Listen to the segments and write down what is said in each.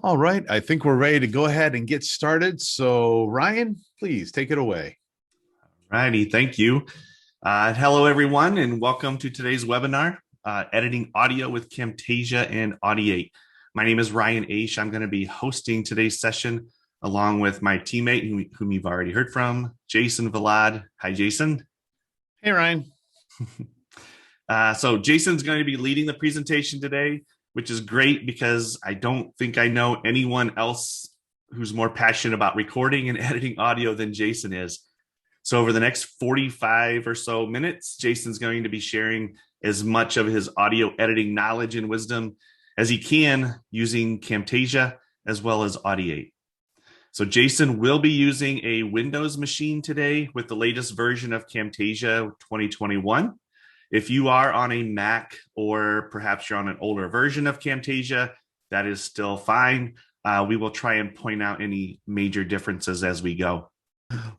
All right, I think we're ready to go ahead and get started. So, Ryan, please take it away. Righty, thank you. Hello, everyone, and welcome to today's webinar, Editing Audio with Camtasia and Audiate. My name is Ryan Aish. I'm going to be hosting today's session along with my teammate, whom you've already heard from, Jason Vlad. Hi, Jason. Hey, Ryan. So Jason's going to be leading the presentation today, which is great because I don't think I know anyone else who's more passionate about recording and editing audio than Jason is. So over the next 45 or so minutes, Jason's going to be sharing as much of his audio editing knowledge and wisdom as he can using Camtasia as well as Audiate. So Jason will be using a Windows machine today with the latest version of Camtasia 2021. If you are on a Mac or perhaps you're on an older version of Camtasia, that is still fine. We will try and point out any major differences as we go.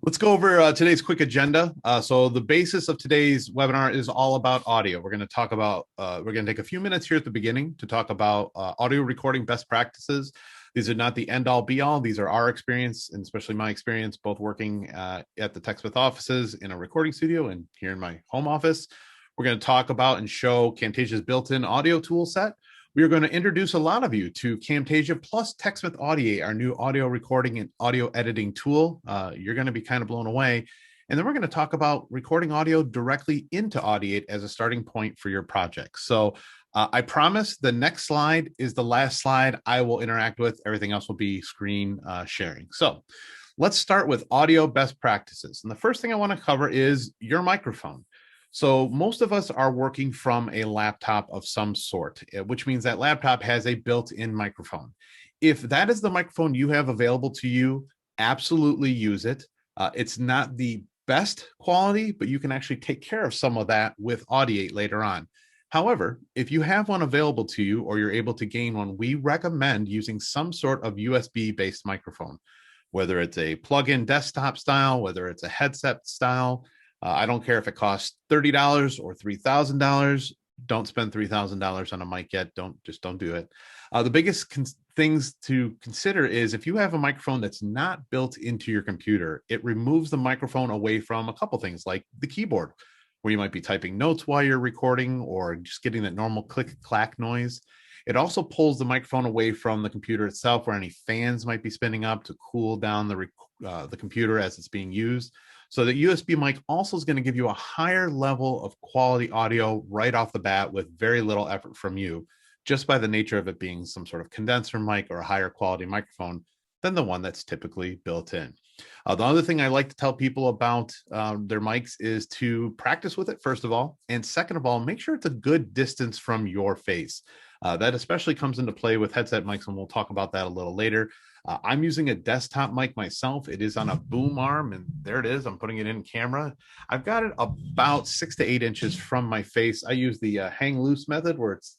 Let's go over today's quick agenda. So the basis of today's webinar is all about audio. We're going to talk about, we're going to take a few minutes here at the beginning to talk about audio recording best practices. These are not the end all be all. These are our experience, and especially my experience, both working at the TechSmith offices in a recording studio and here in my home office. We're going to talk about and show Camtasia's built-in audio tool set. We are going to introduce a lot of you to Camtasia plus TechSmith Audiate, our new audio recording and audio editing tool. You're going to be kind of blown away. And then we're going to talk about recording audio directly into Audiate as a starting point for your project. So I promise the next slide is the last slide I will interact with. Everything else will be screen sharing. So let's start with audio best practices. And the first thing I want to cover is your microphone. So most of us are working from a laptop of some sort, which means that laptop has a built-in microphone. If that is the microphone you have available to you, absolutely use it. It's not the best quality, but you can actually take care of some of that with Audiate later on. However, if you have one available to you or you're able to gain one, we recommend using some sort of USB-based microphone, whether it's a plug-in desktop style, whether it's a headset style. I don't care if it costs $30 or $3,000. Don't spend $3,000 on a mic yet. Don't do it. The biggest things to consider is if you have a microphone that's not built into your computer, it removes the microphone away from a couple things like the keyboard, where you might be typing notes while you're recording or just getting that normal click clack noise. It also pulls the microphone away from the computer itself, where any fans might be spinning up to cool down the computer as it's being used. So the USB mic also is going to give you a higher level of quality audio right off the bat with very little effort from you, just by the nature of it being some sort of condenser mic or a higher quality microphone than the one that's typically built in. The other thing I like to tell people about their mics is to practice with it, first of all. And second of all, make sure it's a good distance from your face. That especially comes into play with headset mics, and we'll talk about that a little later. I'm using a desktop mic myself. It is on a boom arm, and there it is. I'm putting it in camera. I've got it about 6 to 8 inches from my face. I use the hang loose method, where it's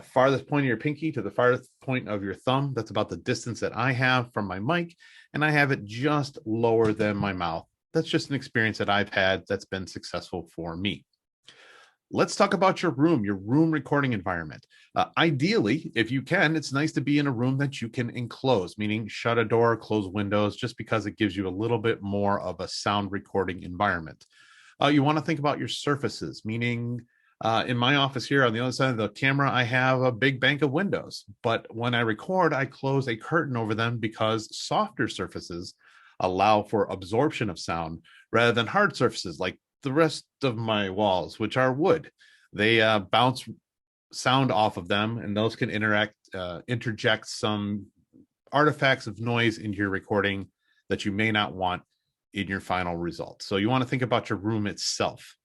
farthest point of your pinky to the farthest point of your thumb. That's about the distance that I have from my mic, and I have it just lower than my mouth. That's just an experience that I've had that's been successful for me. Let's talk about your room recording environment. Ideally, if you can, it's nice to be in a room that you can enclose, meaning shut a door, close windows, just because it gives you a little bit more of a sound recording environment. You want to think about your surfaces, meaning in my office here on the other side of the camera, I have a big bank of windows, but when I record, I close a curtain over them because softer surfaces allow for absorption of sound rather than hard surfaces like the rest of my walls, which are wood. They bounce sound off of them, and those can interject some artifacts of noise into your recording that you may not want in your final result. So you want to think about your room itself.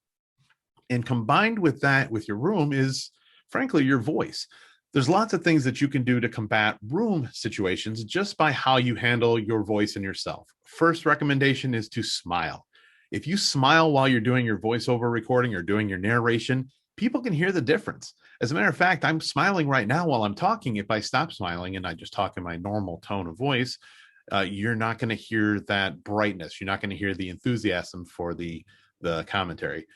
And combined with that, with your room is, frankly, your voice. There's lots of things that you can do to combat room situations just by how you handle your voice and yourself. First recommendation is to smile. If you smile while you're doing your voiceover recording or doing your narration, people can hear the difference. As a matter of fact, I'm smiling right now while I'm talking. If I stop smiling and I just talk in my normal tone of voice, you're not going to hear that brightness. You're not going to hear the enthusiasm for the commentary.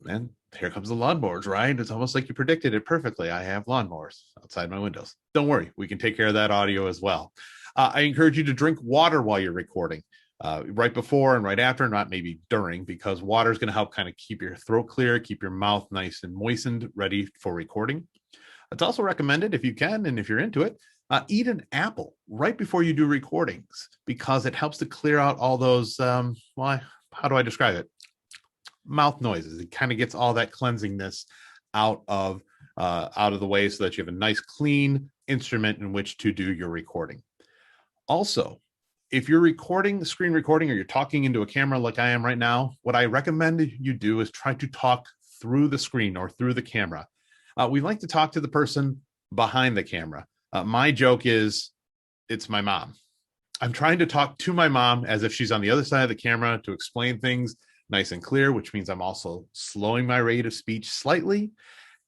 And here comes the lawnmowers, right? It's almost like you predicted it perfectly. I have lawnmowers outside my windows. Don't worry, we can take care of that audio as well. I encourage you to drink water while you're recording, right before and right after, not maybe during, because water is going to help kind of keep your throat clear, keep your mouth nice and moistened, ready for recording. It's also recommended, if you can and if you're into it, eat an apple right before you do recordings, because it helps to clear out all those, how do I describe it? Mouth noises. It kind of gets all that cleansingness out of the way, so that you have a nice clean instrument in which to do your recording. Also, if you're recording the screen recording, or you're talking into a camera like I am right now, what I recommend you do is try to talk through the screen or through the camera. We like to talk to the person behind the camera. My joke is, it's my mom. I'm trying to talk to my mom as if she's on the other side of the camera to explain things nice and clear, which means I'm also slowing my rate of speech slightly.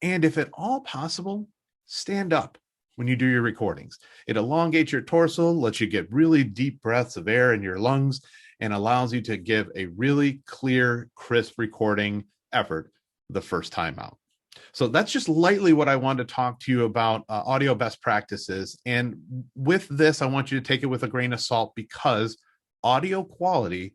And if at all possible, stand up when you do your recordings. It elongates your torso, lets you get really deep breaths of air in your lungs, and allows you to give a really clear, crisp recording effort the first time out. So that's just lightly what I wanted to talk to you about, audio best practices. And with this, I want you to take it with a grain of salt, because audio quality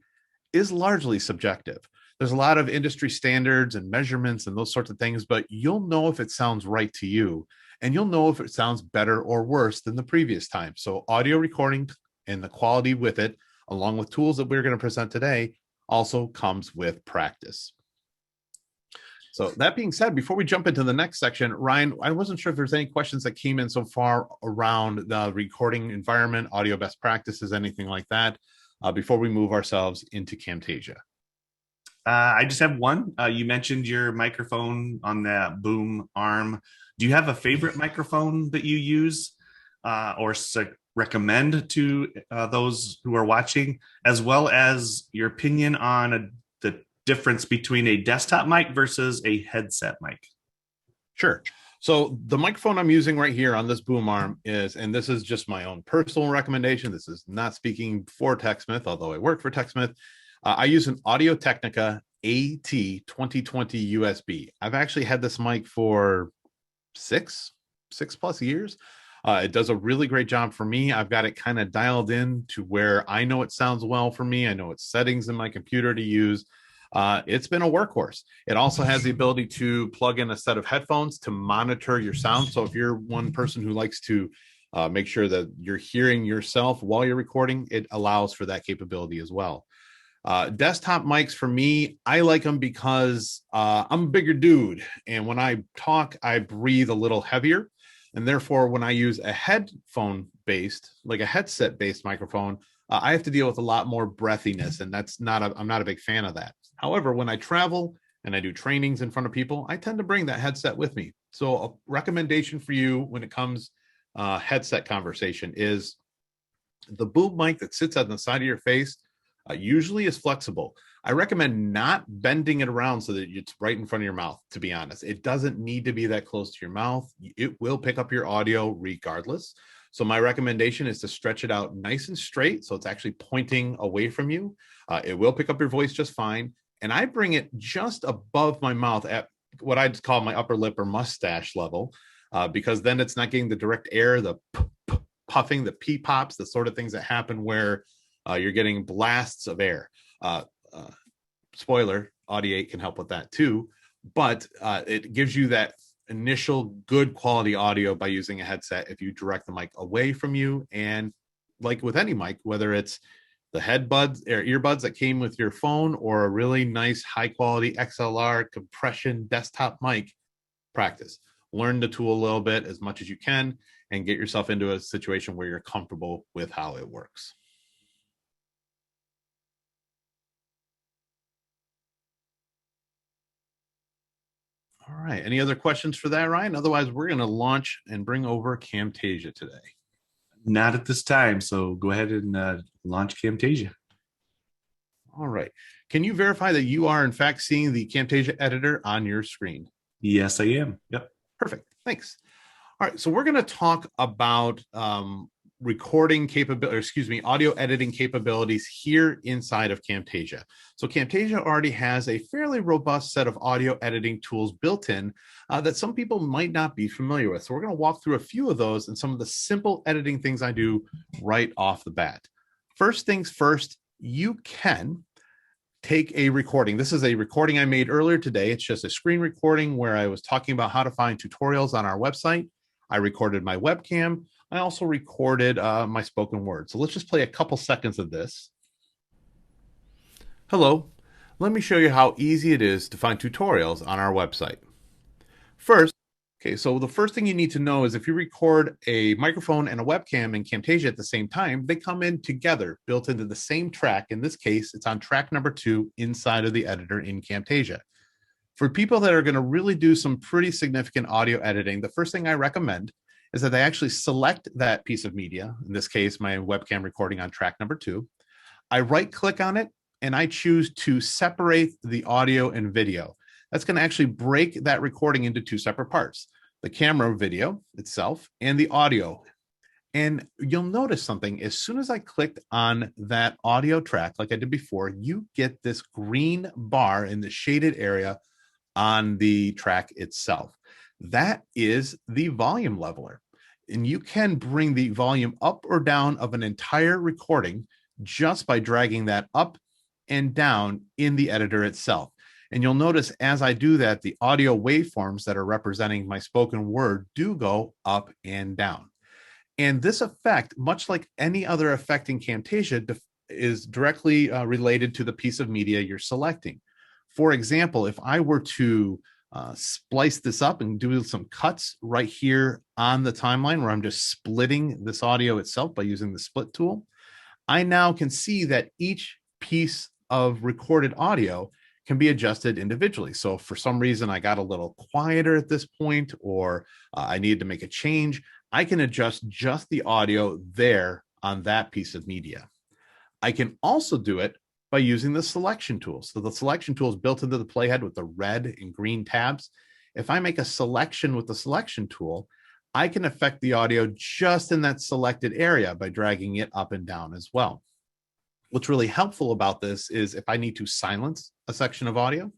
is largely subjective. There's a lot of industry standards and measurements and those sorts of things, but you'll know if it sounds right to you, and you'll know if it sounds better or worse than the previous time. So audio recording and the quality with it, along with tools that we're going to present today, also comes with practice. So that being said, before we jump into the next section, Ryan, I wasn't sure if there's any questions that came in so far around the recording environment, audio best practices, anything like that, before we move ourselves into Camtasia. I just have one. You mentioned your microphone on that boom arm. Do you have a favorite microphone that you use, or recommend to those who are watching, as well as your opinion on the difference between a desktop mic versus a headset mic? Sure. So the microphone I'm using right here on this boom arm is, and this is just my own personal recommendation, this is not speaking for TechSmith, although I work for TechSmith. I use an Audio-Technica AT2020 USB. I've actually had this mic for six plus years. It does a really great job for me. I've got it kind of dialed in to where I know it sounds well for me. I know its settings in my computer to use. It's been a workhorse. It also has the ability to plug in a set of headphones to monitor your sound. So if you're one person who likes to make sure that you're hearing yourself while you're recording, it allows for that capability as well. Desktop mics for me, I like them because I'm a bigger dude, and when I talk, I breathe a little heavier, and therefore when I use a headphone based, like a headset based microphone, I have to deal with a lot more breathiness, and I'm not a big fan of that. However, when I travel and I do trainings in front of people, I tend to bring that headset with me. So a recommendation for you when it comes headset conversation is the boom mic that sits on the side of your face. Usually is flexible. I recommend not bending it around so that it's right in front of your mouth, to be honest. It doesn't need to be that close to your mouth. It will pick up your audio regardless. So my recommendation is to stretch it out nice and straight so it's actually pointing away from you. It will pick up your voice just fine. And I bring it just above my mouth at what I'd call my upper lip or mustache level, because then it's not getting the direct air, the puffing, the pee-pops, the sort of things that happen where you're getting blasts of air. Spoiler, Audiate can help with that too, but it gives you that initial good quality audio by using a headset if you direct the mic away from you. And like with any mic, whether it's the headbuds or earbuds that came with your phone or a really nice high quality XLR compression desktop mic, practice. Learn the tool a little bit as much as you can and get yourself into a situation where you're comfortable with how it works. All right. Any other questions for that, Ryan? Otherwise, we're going to launch and bring over Camtasia today. Not at this time. So go ahead and launch Camtasia. All right. Can you verify that you are, in fact, seeing the Camtasia editor on your screen? Yes, I am. Yep. Perfect. Thanks. All right. So we're going to talk about recording capability, audio editing capabilities here inside of Camtasia. So Camtasia already has a fairly robust set of audio editing tools built in that some people might not be familiar with. So we're going to walk through a few of those and some of the simple editing things I do right off the bat. First things first, you can take a recording. This is a recording I made earlier today. It's just a screen recording where I was talking about how to find tutorials on our website. I recorded my webcam. I also recorded my spoken word. So let's just play a couple seconds of this. Hello, let me show you how easy it is to find tutorials on our website. First, so the first thing you need to know is if you record a microphone and a webcam in Camtasia at the same time, they come in together, built into the same track. In this case, it's on track number 2 inside of the editor in Camtasia. For people that are going to really do some pretty significant audio editing, the first thing I recommend is that they actually select that piece of media, in this case, my webcam recording on track number 2. I right-click on it, and I choose to separate the audio and video. That's going to actually break that recording into 2 separate parts, the camera video itself and the audio. And you'll notice something. As soon as I clicked on that audio track, like I did before, you get this green bar in the shaded area on the track itself. That is the volume leveler. And you can bring the volume up or down of an entire recording just by dragging that up and down in the editor itself. And you'll notice as I do that, the audio waveforms that are representing my spoken word do go up and down. And this effect, much like any other effect in Camtasia, is directly related to the piece of media you're selecting. For example, if I were to splice this up and do some cuts right here on the timeline where I'm just splitting this audio itself by using the split tool, I now can see that each piece of recorded audio can be adjusted individually. So if for some reason I got a little quieter at this point, or I needed to make a change, I can adjust just the audio there on that piece of media. I can also do it by using the selection tool. So the selection tool is built into the playhead with the red and green tabs. If I make a selection with the selection tool, I can affect the audio just in that selected area by dragging it up and down as well. What's really helpful about this is if I need to silence a section of audio,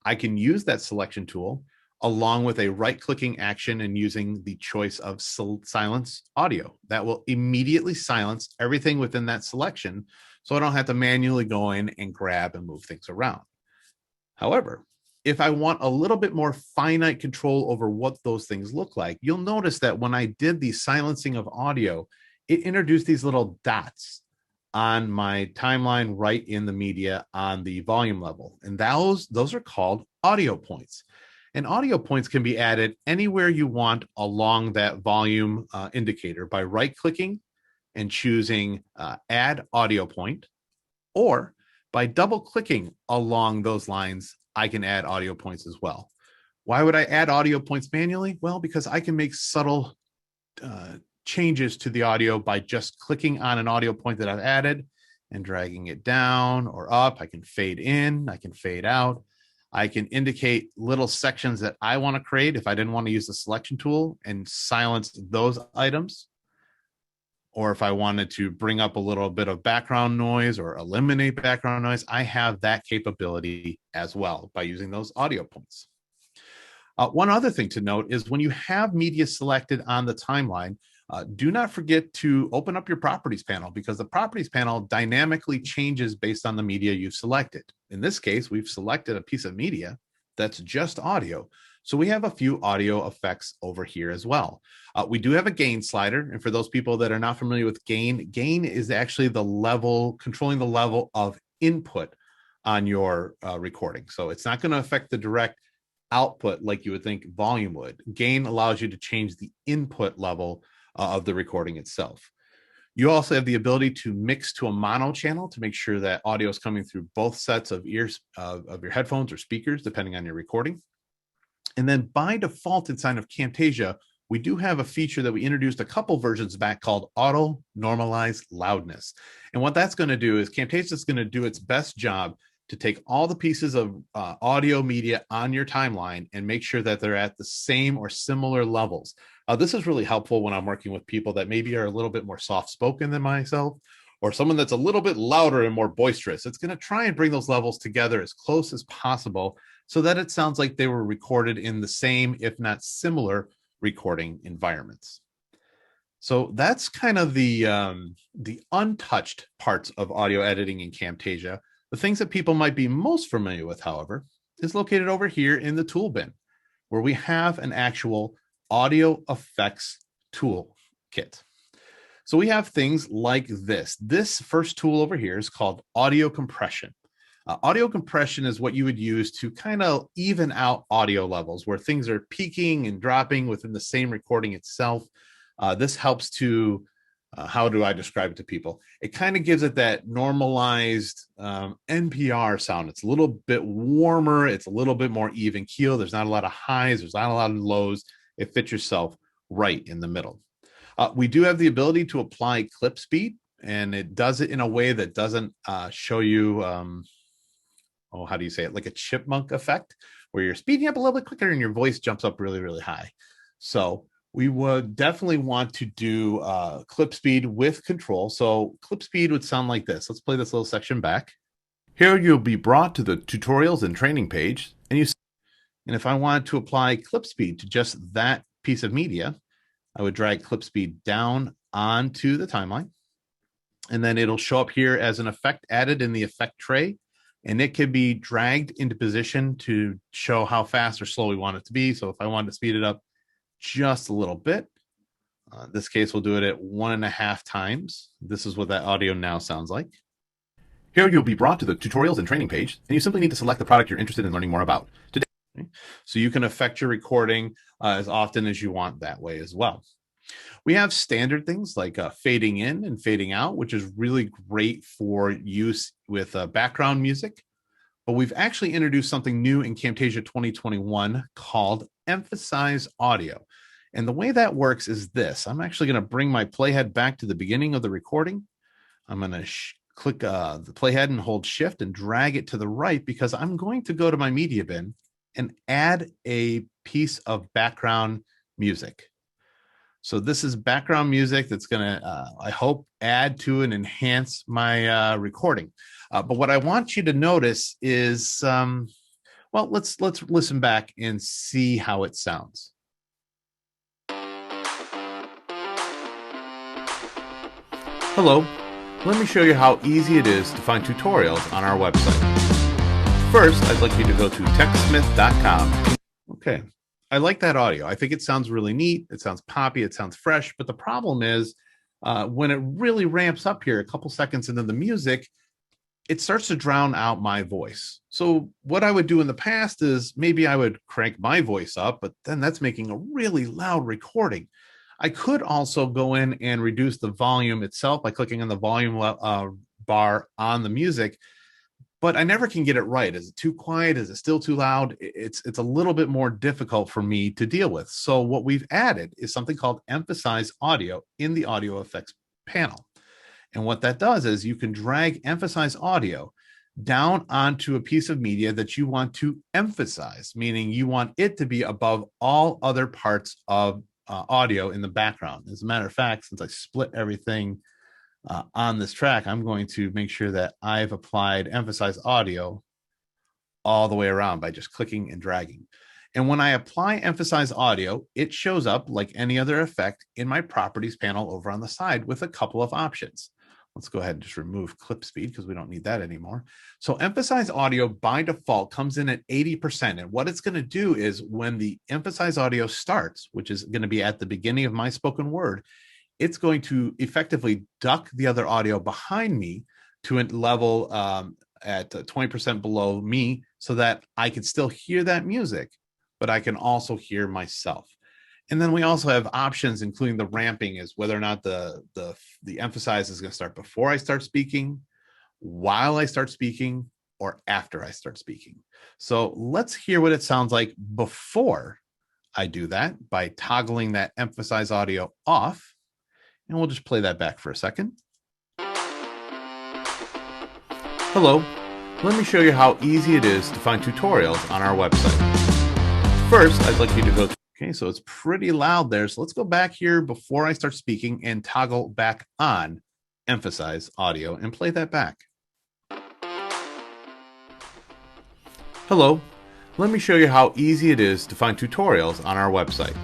I can use that selection tool along with a right-clicking action and using the choice of silence audio. That will immediately silence everything within that selection, so I don't have to manually go in and grab and move things around. However, if I want a little bit more finite control over what those things look like, you'll notice that when I did the silencing of audio, it introduced these little dots on my timeline right in the media on the volume level. And those are called audio points. And audio points can be added anywhere you want along that volume indicator by right-clicking and choosing Add Audio Point, or by double-clicking along those lines, I can add audio points as well. Why would I add audio points manually? Well, because I can make subtle changes to the audio by just clicking on an audio point that I've added and dragging it down or up. I can fade in, I can fade out. I can indicate little sections that I want to create if I didn't want to use the selection tool and silence those items. Or if I wanted to bring up a little bit of background noise or eliminate background noise, I have that capability as well by using those audio points. One other thing to note is when you have media selected on the timeline, do not forget to open up your properties panel, because the properties panel dynamically changes based on the media you've selected. In this case, we've selected a piece of media that's just audio. So we have a few audio effects over here as well. We do have a gain slider. And for those people that are not familiar with gain is actually the level, controlling the level of input on your recording. So it's not going to affect the direct output like you would think volume would. Gain allows you to change the input level of the recording itself. You also have the ability to mix to a mono channel to make sure that audio is coming through both sets of ears of your headphones or speakers, depending on your recording. And then by default inside of Camtasia, we do have a feature that we introduced a couple versions back called auto normalize loudness. And what that's going to do is Camtasia is going to do its best job to take all the pieces of audio media on your timeline and make sure that they're at the same or similar levels. This is really helpful when I'm working with people that maybe are a little bit more soft-spoken than myself, or someone that's a little bit louder and more boisterous. It's going to try and bring those levels together as close as possible so that it sounds like they were recorded in the same, if not similar, recording environments. So that's kind of the untouched parts of audio editing in Camtasia. The things that people might be most familiar with, however, is located over here in the tool bin, where we have an actual audio effects tool kit. So we have things like this. This first tool over here is called audio compression. Audio compression is what you would use to kind of even out audio levels where things are peaking and dropping within the same recording itself. This helps to, how do I describe it to people? It kind of gives it that normalized NPR sound. It's a little bit warmer. It's a little bit more even keel. There's not a lot of highs. There's not a lot of lows. It fits yourself right in the middle. We do have the ability to apply clip speed, and it does it in a way that doesn't show you, how do you say it? Like a chipmunk effect, where you're speeding up a little bit quicker and your voice jumps up really, really high. So we would definitely want to do clip speed with control. So clip speed would sound like this. Let's play this little section back. Here you'll be brought to the tutorials and training page, and if I wanted to apply clip speed to just that piece of media, I would drag clip speed down onto the timeline, and then it'll show up here as an effect added in the effect tray, and it can be dragged into position to show how fast or slow we want it to be. So if I wanted to speed it up just a little bit, in this case, we'll do it at 1.5 times. This is what that audio now sounds like. Here you'll be brought to the tutorials and training page, and you simply need to select the product you're interested in learning more about. So you can affect your recording as often as you want that way as well. We have standard things like fading in and fading out, which is really great for use with background music. But we've actually introduced something new in Camtasia 2021 called Emphasize Audio. And the way that works is this. I'm actually going to bring my playhead back to the beginning of the recording. I'm going to click the playhead and hold shift and drag it to the right, because I'm going to go to my media bin and add a piece of background music. So this is background music that's going to, I hope, add to and enhance my recording. But what I want you to notice is, let's listen back and see how it sounds. Hello, let me show you how easy it is to find tutorials on our website. First, I'd like you to go to TechSmith.com. Okay, I like that audio. I think it sounds really neat. It sounds poppy. It sounds fresh. But the problem is when it really ramps up here, a couple seconds into the music, it starts to drown out my voice. So what I would do in the past is maybe I would crank my voice up, but then that's making a really loud recording. I could also go in and reduce the volume itself by clicking on the volume bar on the music, but I never can get it right. Is it too quiet? Is it still too loud? It's a little bit more difficult for me to deal with. So what we've added is something called Emphasize Audio in the audio effects panel. And what that does is you can drag Emphasize Audio down onto a piece of media that you want to emphasize, meaning you want it to be above all other parts of audio in the background. As a matter of fact, since I split everything on this track, I'm going to make sure that I've applied Emphasize Audio all the way around by just clicking and dragging. And when I apply Emphasize Audio, it shows up like any other effect in my properties panel over on the side with a couple of options. Let's go ahead and just remove clip speed because we don't need that anymore. So Emphasize Audio by default comes in at 80%. And what it's going to do is when the Emphasize Audio starts, which is going to be at the beginning of my spoken word, it's going to effectively duck the other audio behind me to a level at 20% below me so that I can still hear that music, but I can also hear myself. And then we also have options, including the ramping, is whether or not the emphasize is going to start before I start speaking, while I start speaking, or after I start speaking. So let's hear what it sounds like before I do that by toggling that Emphasize Audio off. And we'll just play that back for a second. Hello, let me show you how easy it is to find tutorials on our website. First, I'd like you to go to Okay, so it's pretty loud there. So let's go back here before I start speaking and toggle back on emphasize audio and play that back. Hello, let me show you how easy it is to find tutorials on our website.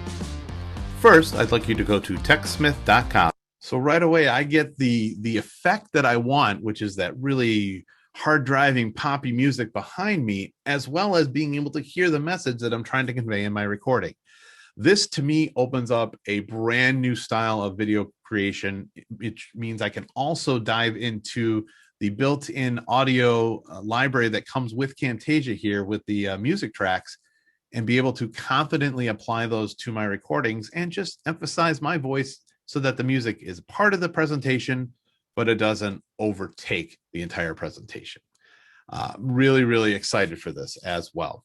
First, I'd like you to go to TechSmith.com. So right away, I get the effect that I want, which is that really hard driving poppy music behind me, as well as being able to hear the message that I'm trying to convey in my recording. This to me opens up a brand new style of video creation, which means I can also dive into the built-in audio library that comes with Camtasia here with the music tracks, and be able to confidently apply those to my recordings and just emphasize my voice so that the music is part of the presentation, but it doesn't overtake the entire presentation. Really, really excited for this as well.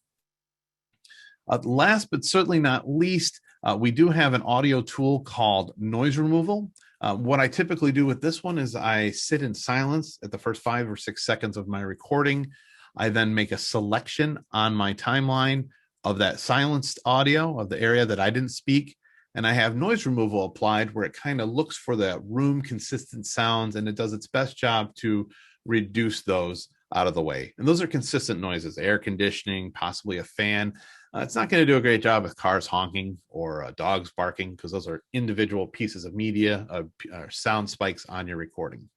Last but certainly not least, we do have an audio tool called noise removal. What I typically do with this one is I sit in silence at the first 5 or 6 seconds of my recording. I then make a selection on my timeline of that silenced audio of the area that I didn't speak. And I have noise removal applied where it kind of looks for the room consistent sounds, and it does its best job to reduce those out of the way. And those are consistent noises, air conditioning, possibly a fan. It's not going to do a great job with cars honking or dogs barking, because those are individual pieces of media, sound spikes on your recording.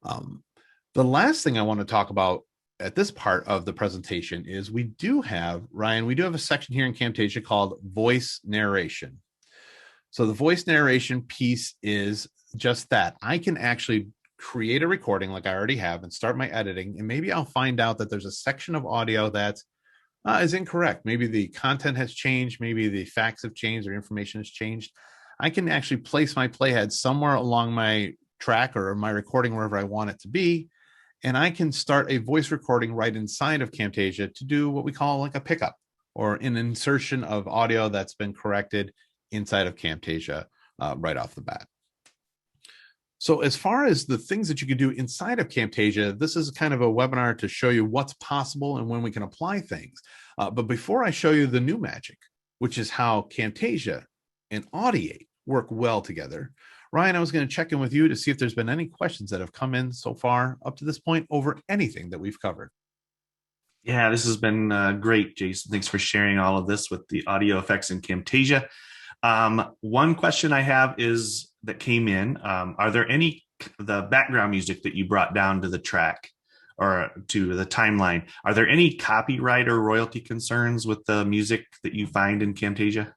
The last thing I want to talk about at this part of the presentation is we do have a section here in Camtasia called voice narration. So the voice narration piece is just that. I can actually create a recording like I already have and start my editing, and maybe I'll find out that there's a section of audio that is incorrect. Maybe the content has changed, maybe the facts have changed or information has changed. I can actually place my playhead somewhere along my track or my recording wherever I want it to be, and I can start a voice recording right inside of Camtasia to do what we call like a pickup or an insertion of audio that's been corrected inside of Camtasia right off the bat. So as far as the things that you can do inside of Camtasia, this is kind of a webinar to show you what's possible and when we can apply things. But before I show you the new magic, which is how Camtasia and Audiate work well together, Ryan, I was going to check in with you to see if there's been any questions that have come in so far up to this point over anything that we've covered. Yeah, this has been great, Jason. Thanks for sharing all of this with the audio effects in Camtasia. One question I have is that came in, are there the background music that you brought down to the track or to the timeline, are there any copyright or royalty concerns with the music that you find in Camtasia?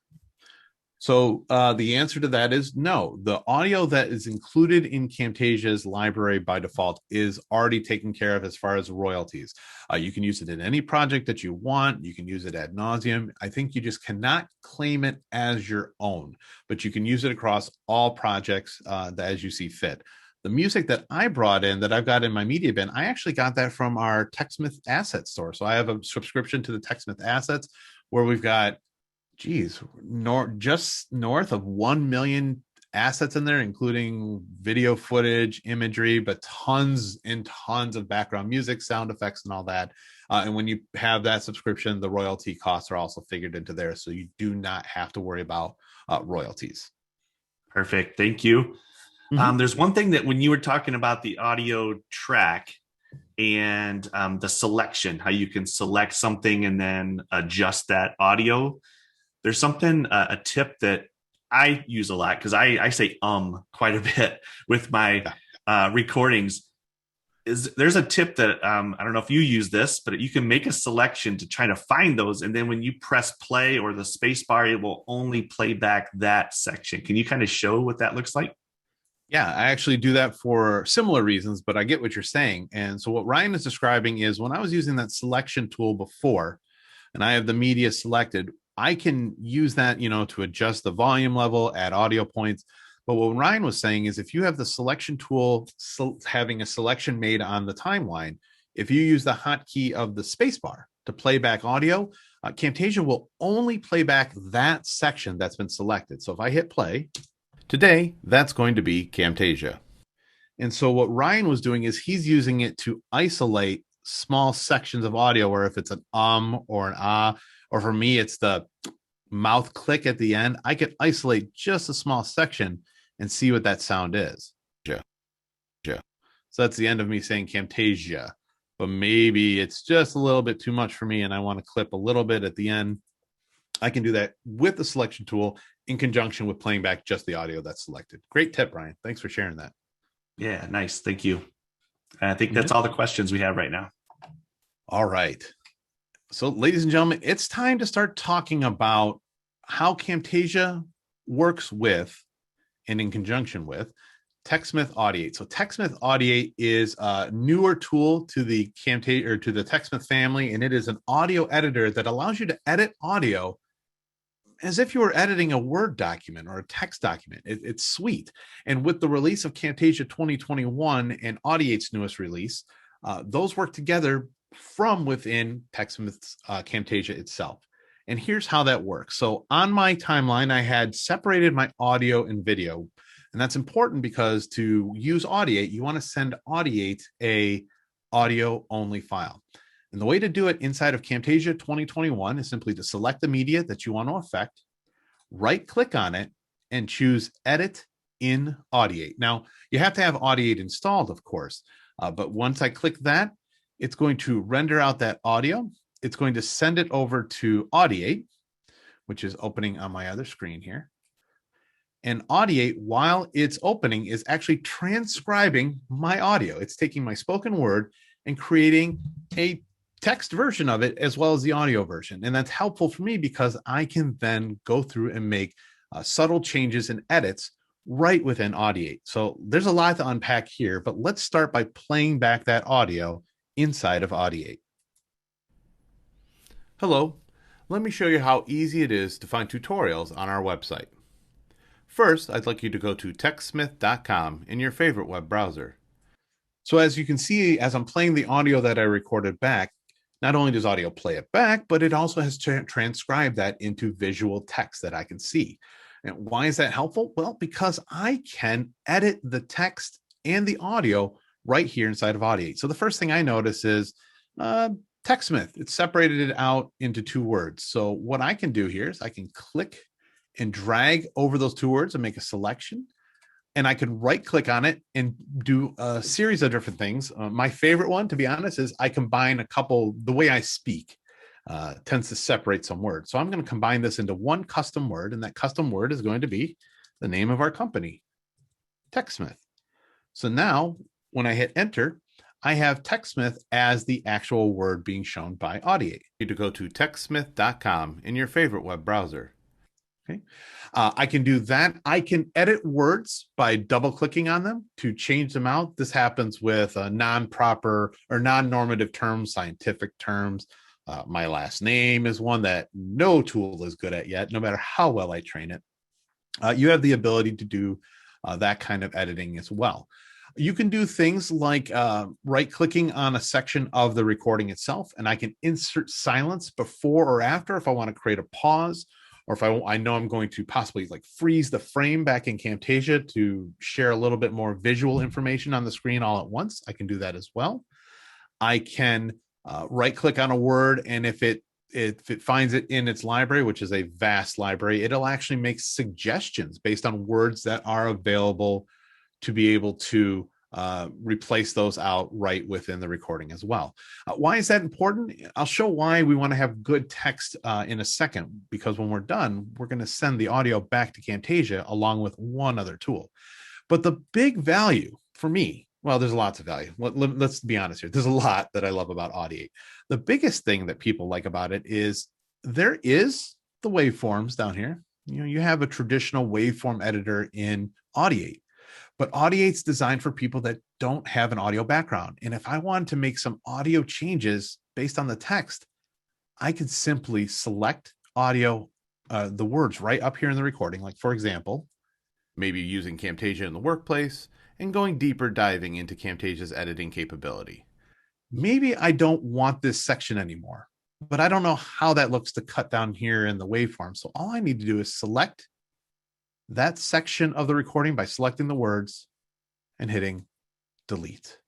So the answer to that is no. The audio that is included in Camtasia's library by default is already taken care of as far as royalties. You can use it in any project that you want. You can use it ad nauseum. I think you just cannot claim it as your own, but you can use it across all projects as you see fit. The music that I brought in that I've got in my media bin, I actually got that from our TechSmith Asset store. So I have a subscription to the TechSmith Assets where we've got just north of 1 million assets in there, including video footage, imagery, but tons and tons of background music, sound effects, and all that. And when you have that subscription, the royalty costs are also figured into there. So you do not have to worry about royalties. Perfect. Thank you. Mm-hmm. There's one thing that when you were talking about the audio track and the selection, how you can select something and then adjust that audio, there's something, a tip that I use a lot because I say quite a bit with my recordings. There's a tip that I don't know if you use this, but you can make a selection to try to find those. And then when you press play or the space bar, it will only play back that section. Can you kind of show what that looks like? Yeah, I actually do that for similar reasons, but I get what you're saying. And so what Ryan is describing is when I was using that selection tool before, and I have the media selected, I can use that, to adjust the volume level, add audio points. But what Ryan was saying is if you have the selection tool having a selection made on the timeline, if you use the hotkey of the spacebar to play back audio, Camtasia will only play back that section that's been selected. So if I hit play, today, that's going to be Camtasia. And so what Ryan was doing is he's using it to isolate small sections of audio where if it's an or an ah, or for me, it's the mouth click at the end, I can isolate just a small section and see what that sound is. Yeah. So that's the end of me saying Camtasia, but maybe it's just a little bit too much for me and I want to clip a little bit at the end. I can do that with the selection tool in conjunction with playing back just the audio that's selected. Great tip, Brian. Thanks for sharing that. Yeah, nice. Thank you. I think that's all the questions we have right now. All right. So, ladies and gentlemen, it's time to start talking about how Camtasia works with and in conjunction with TechSmith Audiate. So, TechSmith Audiate is a newer tool to the Camtasia or to the TechSmith family, and it is an audio editor that allows you to edit audio as if you were editing a Word document or a text document. It's sweet. And with the release of Camtasia 2021 and Audiate's newest release, those work together from within TechSmith's Camtasia itself. And here's how that works. So on my timeline, I had separated my audio and video. And that's important because to use Audiate, you want to send Audiate a audio only file. And the way to do it inside of Camtasia 2021 is simply to select the media that you want to affect, right click on it, and choose Edit in Audiate. Now, you have to have Audiate installed, of course, but once I click that, it's going to render out that audio. It's going to send it over to Audiate, which is opening on my other screen here. And Audiate, while it's opening, is actually transcribing my audio. It's taking my spoken word and creating a text version of it as well as the audio version. And that's helpful for me because I can then go through and make subtle changes and edits right within Audiate. So there's a lot to unpack here, but let's start by playing back that audio inside of Audiate. Hello, let me show you how easy it is to find tutorials on our website. First, I'd like you to go to TechSmith.com in your favorite web browser. So as you can see, as I'm playing the audio that I recorded back, not only does audio play it back, but it also has transcribed that into visual text that I can see. And why is that helpful? Well, because I can edit the text and the audio right here inside of Audiate. So the first thing I notice is TechSmith. It's separated it out into two words. So what I can do here is I can click and drag over those two words and make a selection. And I can right click on it and do a series of different things. My favorite one, to be honest, is I combine a couple, the way I speak tends to separate some words. So I'm going to combine this into one custom word, and that custom word is going to be the name of our company, TechSmith. So now when I hit enter, I have TechSmith as the actual word being shown by Audiate. You need to go to TechSmith.com in your favorite web browser. Okay. I can do that. I can edit words by double clicking on them to change them out. This happens with non-proper or non-normative terms, scientific terms. My last name is one that no tool is good at yet, no matter how well I train it. You have the ability to do that kind of editing as well. You can do things like right-clicking on a section of the recording itself, and I can insert silence before or after if I want to create a pause, or if I know I'm going to possibly like freeze the frame back in Camtasia to share a little bit more visual information on the screen all at once. I can do that as well. I can right-click on a word, and if it finds it in its library, which is a vast library, it'll actually make suggestions based on words that are available to be able to replace those out right within the recording as well. Why is that important? I'll show why we want to have good text in a second, because when we're done, we're going to send the audio back to Camtasia along with one other tool. But the big value for me, well, there's lots of value. Let's be honest here. There's a lot that I love about Audiate. The biggest thing that people like about it is there is the waveforms down here. You know, you have a traditional waveform editor in Audiate. But Audiate's designed for people that don't have an audio background. And if I wanted to make some audio changes based on the text, I could simply select audio, the words right up here in the recording. Like, for example, maybe using Camtasia in the workplace and going deeper diving into Camtasia's editing capability. Maybe I don't want this section anymore, but I don't know how that looks to cut down here in the waveform. So all I need to do is select that section of the recording by selecting the words and hitting delete.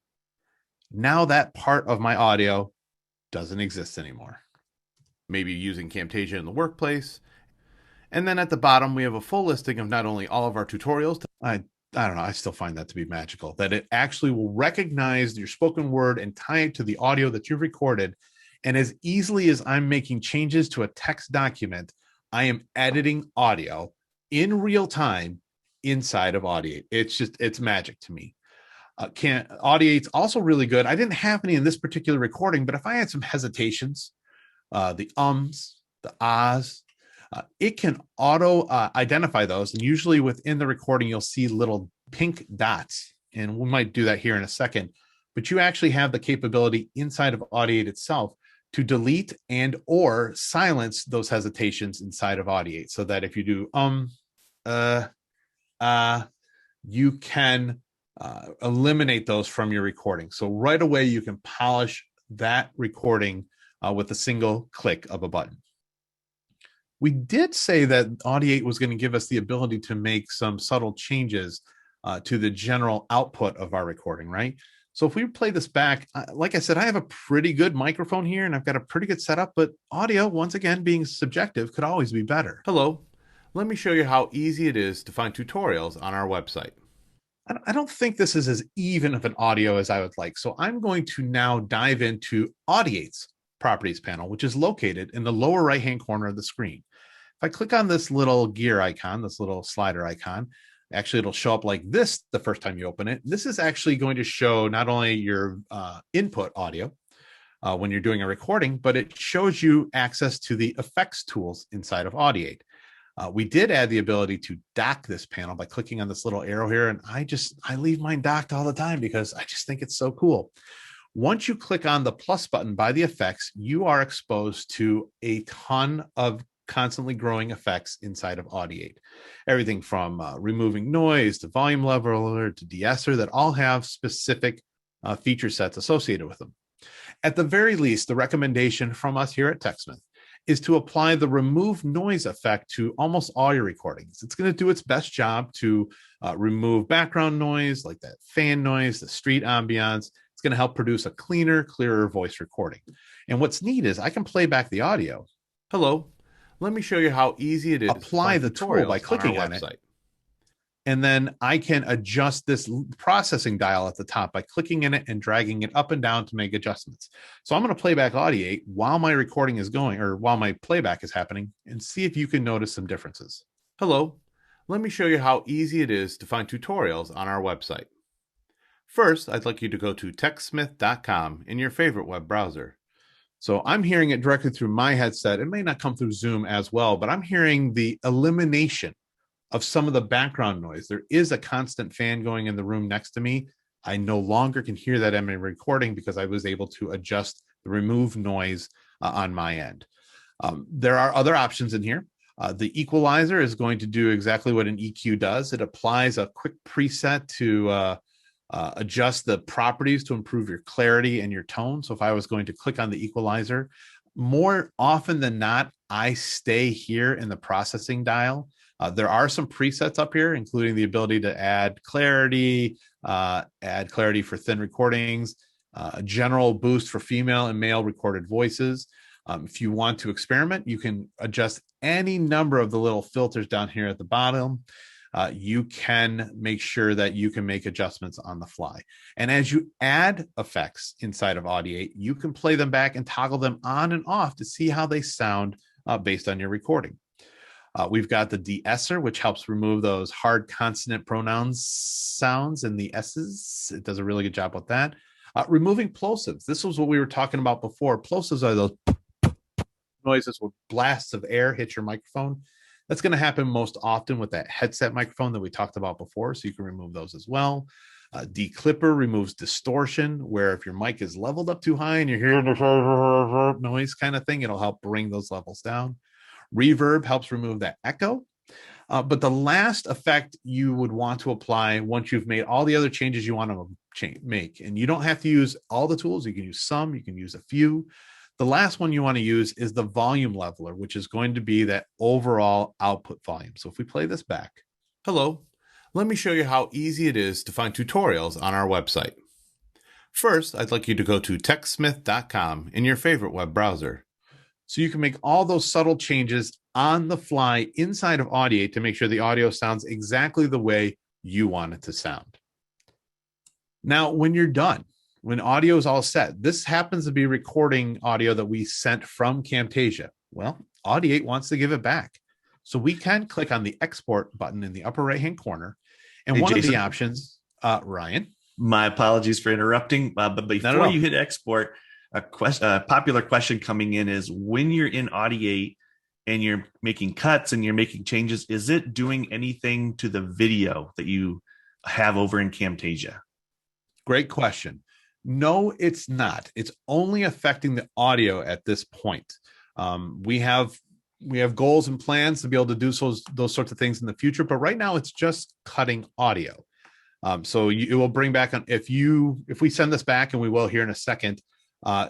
Now that part of my audio doesn't exist anymore. Maybe using Camtasia in the workplace And then at the bottom, we have a full listing of not only all of our tutorials. I don't know. I still find that to be magical that it actually will recognize your spoken word and tie it to the audio that you've recorded. And as easily as I'm making changes to a text document, I am editing audio in real time inside of Audiate. It's magic to me. Audiate's also really good. I didn't have any in this particular recording, but if I had some hesitations, the ums, the ahs, it can auto identify those. And usually within the recording, you'll see little pink dots. And we might do that here in a second. But you actually have the capability inside of Audiate itself to delete and or silence those hesitations inside of Audiate. So that if you do you can eliminate those from your recording. So right away, you can polish that recording with a single click of a button. We did say that Audiate was going to give us the ability to make some subtle changes to the general output of our recording, right? So if we play this back, like I said, I have a pretty good microphone here and I've got a pretty good setup, but audio, once again, being subjective, could always be better. Hello, let me show you how easy it is to find tutorials on our website. I don't think this is as even of an audio as I would like. So I'm going to now dive into Audiate's properties panel, which is located in the lower right-hand corner of the screen. If I click on this little gear icon, this little slider icon, actually it'll show up like this the first time you open it. This is actually going to show not only your input audio when you're doing a recording, but it shows you access to the effects tools inside of Audiate. We did add the ability to dock this panel by clicking on this little arrow here. And I leave mine docked all the time because I just think it's so cool. Once you click on the plus button by the effects, you are exposed to a ton of constantly growing effects inside of Audiate. Everything from removing noise to volume leveler to de-esser that all have specific feature sets associated with them. At the very least, the recommendation from us here at TechSmith is to apply the remove noise effect to almost all your recordings. It's going to do its best job to remove background noise like that fan noise, the street ambiance. It's going to help produce a cleaner, clearer voice recording. And what's neat is I can play back the audio. Hello, let me show you how easy it is. Apply the tool by clicking on it. And then I can adjust this processing dial at the top by clicking in it and dragging it up and down to make adjustments. So I'm going to play back Audiate while my recording is going or while my playback is happening and see if you can notice some differences. Hello, let me show you how easy it is to find tutorials on our website. First, I'd like you to go to TechSmith.com in your favorite web browser. So I'm hearing it directly through my headset. It may not come through Zoom as well, but I'm hearing the elimination of some of the background noise. There is a constant fan going in the room next to me. I no longer can hear that in my recording because I was able to adjust the remove noise on my end. There are other options in here. The equalizer is going to do exactly what an EQ does. It applies a quick preset to adjust the properties to improve your clarity and your tone. So if I was going to click on the equalizer, more often than not, I stay here in the processing dial. There are some presets up here, including the ability to add clarity for thin recordings, a general boost for female and male recorded voices. If you want to experiment, you can adjust any number of the little filters down here at the bottom. You can make sure that you can make adjustments on the fly. And as you add effects inside of Audiate, you can play them back and toggle them on and off to see how they sound based on your recording. We've got the de-esser, which helps remove those hard consonant pronouns sounds in the S's. It does a really good job with that. Removing plosives. This was what we were talking about before. Plosives are those noises where blasts of air hit your microphone. That's going to happen most often with that headset microphone that we talked about before, so you can remove those as well. Declipper removes distortion, where if your mic is leveled up too high and you're hearing the noise kind of thing, it'll help bring those levels down. Reverb helps remove that echo. But the last effect you would want to apply once you've made all the other changes you want to make, and you don't have to use all the tools, you can use some, you can use a few. The last one you want to use is the volume leveler, which is going to be that overall output volume. So if we play this back. Hello, let me show you how easy it is to find tutorials on our website. First, I'd like you to go to TechSmith.com in your favorite web browser. So you can make all those subtle changes on the fly inside of Audiate to make sure the audio sounds exactly the way you want it to sound. Now, when you're done, when audio is all set, this happens to be recording audio that we sent from Camtasia. Well, Audiate wants to give it back. So we can click on the export button in the upper right-hand corner. And one Jason, of the options, Ryan. My apologies for interrupting, but before you hit export, a popular question coming in is, when you're in Audiate and you're making cuts and you're making changes, is it doing anything to the video that you have over in Camtasia? Great question. No, it's not. It's only affecting the audio at this point. We have goals and plans to be able to do those sorts of things in the future, but right now it's just cutting audio. So it will bring back on, if we send this back, and we will here in a second,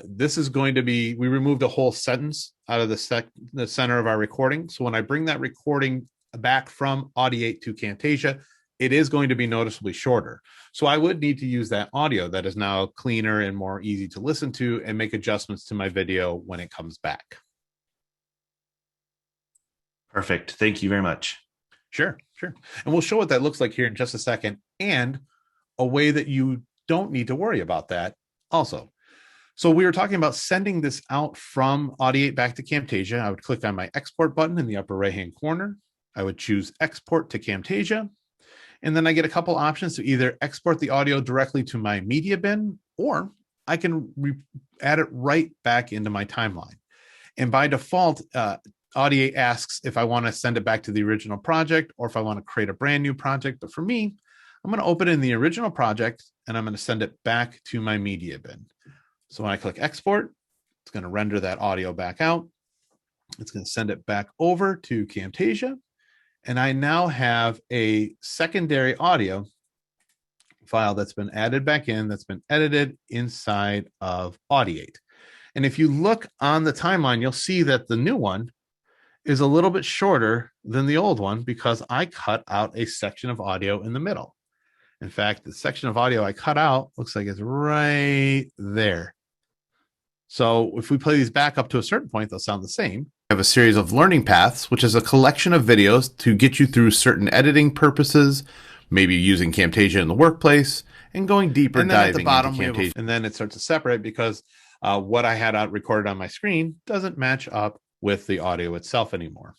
this is going to be, we removed a whole sentence out of the center of our recording. So when I bring that recording back from Audiate to Camtasia, it is going to be noticeably shorter. So I would need to use that audio that is now cleaner and more easy to listen to and make adjustments to my video when it comes back. Perfect. Thank you very much. Sure. And we'll show what that looks like here in just a second, and a way that you don't need to worry about that also. So we were talking about sending this out from Audiate back to Camtasia. I would click on my export button in the upper right-hand corner. I would choose export to Camtasia. And then I get a couple options to either export the audio directly to my media bin, or I can add it right back into my timeline. And by default, Audiate asks if I want to send it back to the original project or if I want to create a brand new project. But for me, I'm going to open in the original project and I'm going to send it back to my media bin. So when I click export, it's going to render that audio back out. It's going to send it back over to Camtasia. And I now have a secondary audio file that's been added back in, that's been edited inside of Audiate. And if you look on the timeline, you'll see that the new one is a little bit shorter than the old one because I cut out a section of audio in the middle. In fact, the section of audio I cut out looks like it's right there. So if we play these back up to a certain point, they'll sound the same. I have a series of learning paths, which is a collection of videos to get you through certain editing purposes, maybe using Camtasia in the workplace, and going deeper, and diving at the bottom, into Camtasia. And then it starts to separate because what I had recorded on my screen doesn't match up with the audio itself anymore.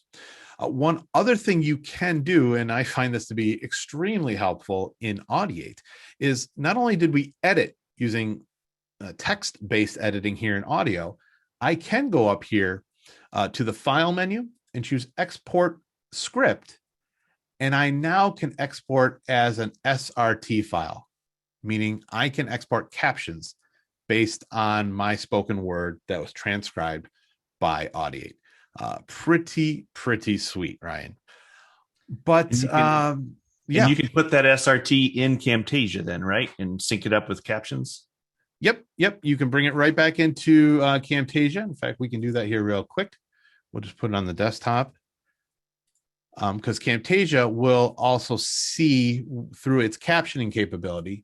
One other thing you can do, and I find this to be extremely helpful in Audiate, is not only did we edit using text-based editing here in audio, I can go up here to the file menu and choose export script. And I now can export as an SRT file, meaning I can export captions based on my spoken word that was transcribed by Audiate. Pretty sweet, Ryan. But you can put that SRT in Camtasia then, right? And sync it up with Captions. Yep. You can bring it right back into Camtasia. In fact, we can do that here real quick. We'll just put it on the desktop. Because Camtasia will also see through its captioning capability.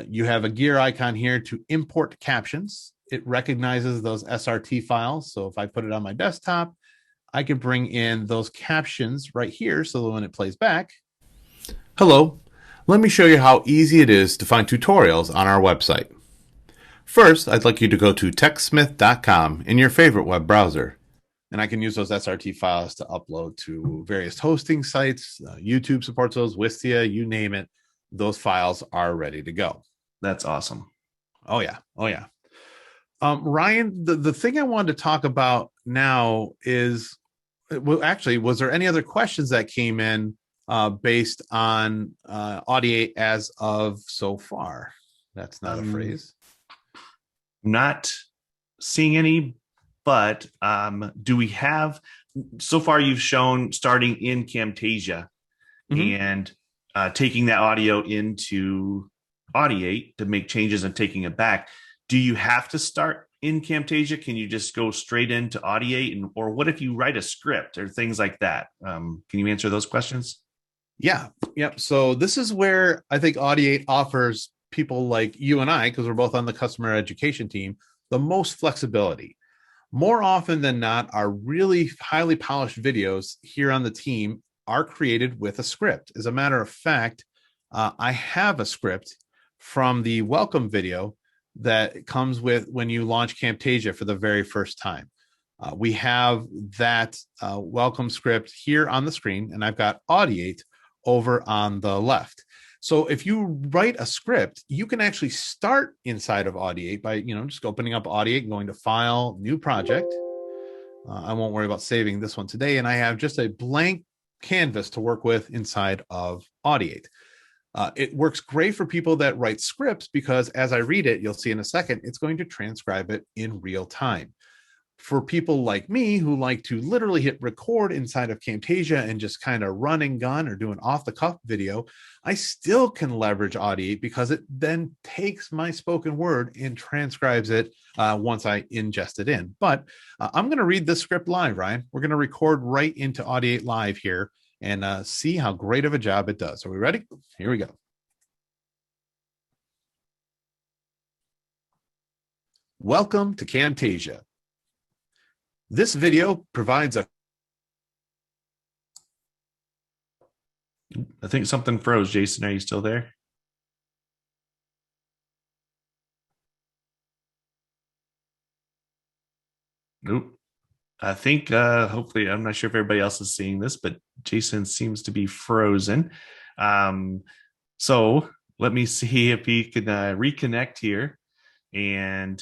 You have a gear icon here to import captions. It recognizes those SRT files. So if I put it on my desktop, I can bring in those captions right here so that when it plays back. Hello, let me show you how easy it is to find tutorials on our website. First, I'd like you to go to TechSmith.com in your favorite web browser. And I can use those SRT files to upload to various hosting sites. YouTube supports those, Wistia, you name it. Those files are ready to go. That's awesome. Oh, yeah. Ryan, the thing I wanted to talk about now is, well, actually, was there any other questions that came in based on Audiate as of so far? That's not a phrase. Not seeing any, but do we have, so far you've shown starting in Camtasia and taking that audio into Audiate to make changes and taking it back. Do you have to start in Camtasia? Can you just go straight into Audiate? Or what if you write a script or things like that? Can you answer those questions? Yeah. So this is where I think Audiate offers people like you and I, because we're both on the customer education team, the most flexibility. More often than not, our really highly polished videos here on the team are created with a script. As a matter of fact, I have a script from the welcome video that comes with when you launch Camtasia for the very first time. We have that welcome script here on the screen, and I've got Audiate over on the left. So if you write a script, you can actually start inside of Audiate by, just opening up Audiate and going to File, New Project. I won't worry about saving this one today, and I have just a blank canvas to work with inside of Audiate. It works great for people that write scripts because as I read it, you'll see in a second, it's going to transcribe it in real time. For people like me who like to literally hit record inside of Camtasia and just kind of run and gun or do an off-the-cuff video, I still can leverage Audiate because it then takes my spoken word and transcribes it once I ingest it in. But I'm going to read this script live, Ryan. We're going to record right into Audiate Live here and see how great of a job it does. Are we ready? Here we go. Welcome to Camtasia. This video provides a... I think something froze. Jason, are you still there? Nope. I think hopefully, I'm not sure if everybody else is seeing this, but Jason seems to be frozen. So let me see if he can reconnect here. And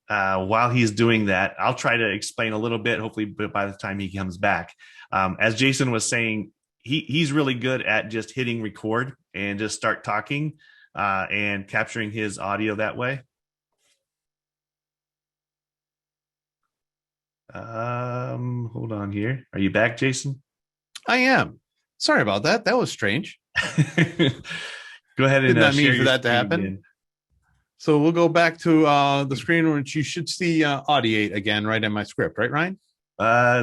while he's doing that, I'll try to explain a little bit, hopefully by the time he comes back. As Jason was saying, he's really good at just hitting record and just start talking and capturing his audio that way. Hold on here. Are you back, Jason? I am. Sorry about that. That was strange. Go ahead and did not mean for that to happen. Again. So we'll go back to the screen which you should see Audiate again right in my script, right, Ryan?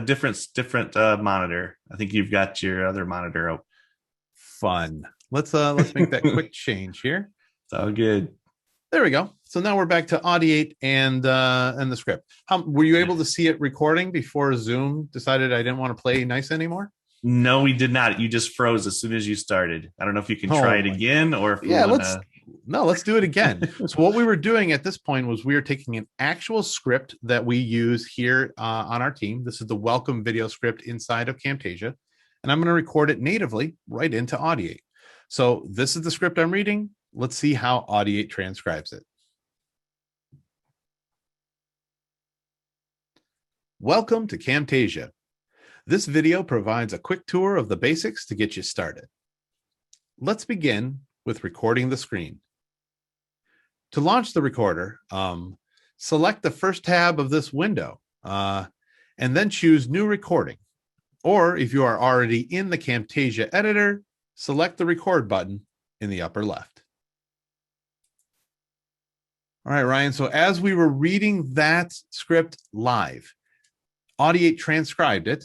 Different monitor. I think you've got your other monitor up. Fun. Let's make that quick change here. It's all good. There we go. So now we're back to Audiate and the script. Were you able to see it recording before Zoom decided I didn't want to play nice anymore? No, we did not. You just froze as soon as you started. I don't know if you can try it again or if let's do it again. So what we were doing at this point was we were taking an actual script that we use here on our team. This is the welcome video script inside of Camtasia, and I'm going to record it natively right into Audiate. So this is the script I'm reading. Let's see how Audiate transcribes it. Welcome to Camtasia. This video provides a quick tour of the basics to get you started. Let's begin with recording the screen. To launch the recorder, select the first tab of this window and then choose New Recording. Or if you are already in the Camtasia editor, select the record button in the upper left. All right, Ryan, so as we were reading that script live, Audiate transcribed it,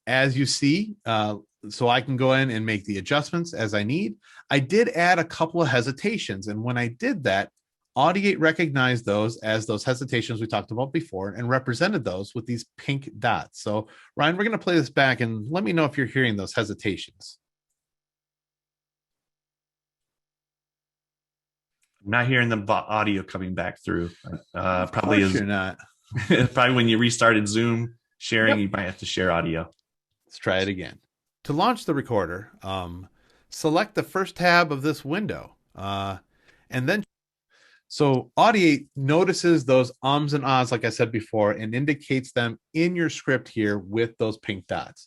as you see, so I can go in and make the adjustments as I need. I did add a couple of hesitations, and when I did that, Audiate recognized those as those hesitations we talked about before and represented those with these pink dots. So, Ryan, we're going to play this back and let me know if you're hearing those hesitations. I'm not hearing the audio coming back through. Probably is you're not. Probably when you restarted Zoom sharing, You might have to share audio. Let's try it again. To launch the recorder, select the first tab of this window, and then so Audiate notices those ums and ahs, like I said before, and indicates them in your script here with those pink dots.